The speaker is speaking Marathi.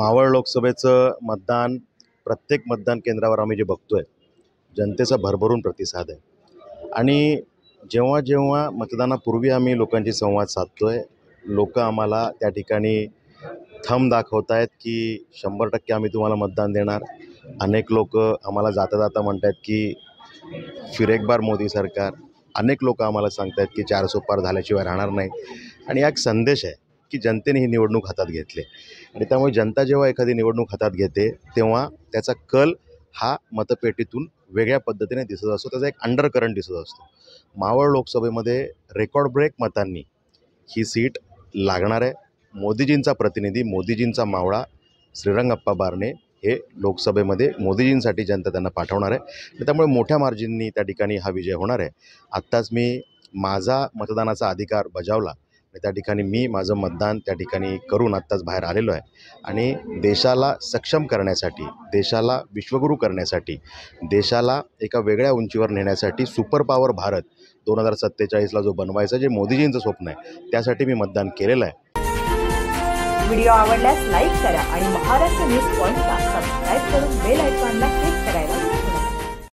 मावळ लोकसभेचं मतदान प्रत्येक मतदान केंद्रावर आम्ही जे बघतोय, जनतेचा भरभरून प्रतिसाद आहे। आणि जेव्हा जेव्हा मतदानापूर्वी आम्ही लोकांशी संवाद साधतोय, लोक आम्हाला त्या ठिकाणी थंब दाखवत आहेत की 100% आम्ही तुम्हाला मतदान देणार। अनेक लोक आम्हाला जाता जाता म्हणत आहेत की फिर एक बार मोदी सरकार। अनेक लोक आम्हाला सांगत आहेत की 400 पार झाल्याशिवाय राहणार नाही। आणि हा एक संदेश आहे की जनतेने ही निवडणूक हातात घेतली आणि त्यामुळे जनता जेव्हा एखादी निवडणूक हातात घेते तेव्हा त्याचा कल हा मतपेटीतून वेगळ्या पद्धतीने दिसत असतो, त्याचा एक अंडरकरंट दिसत असतो। मावळ लोकसभेमध्ये रेकॉर्ड ब्रेक मतांनी ही सीट लागणार आहे। मोदीजींचा प्रतिनिधी, मोदीजींचा मावळा श्रीरंगप्पा बारणे हे लोकसभेमध्ये मोदीजींसाठी जनता त्यांना पाठवणार आहे आणि त्यामुळे मोठ्या मार्जिननी त्या ठिकाणी हा विजय होणार आहे। आत्ताच मी माझा मतदानाचा अधिकार बजावला आणि त्या ठिकाणी मी माझं मतदान त्या ठिकाणी करून आत्ताच बाहेर आलेलो आहे आणि देशाला सक्षम करण्यासाठी, देशाला विश्वगुरू करण्यासाठी, देशाला एका वेगळ्या उंचीवर नेण्यासाठी सुपर पॉवर भारत 2047ला जो बनवायचा, जे मोदीजींचं स्वप्न आहे, त्यासाठी मी मतदान केलेलं आहे। व्हिडिओ आवडल्यास लाईक करा आणि महाराष्ट्र न्यूज पॉइंटला सबस्क्राइब करून बेल आयकॉनला क्लिक करायला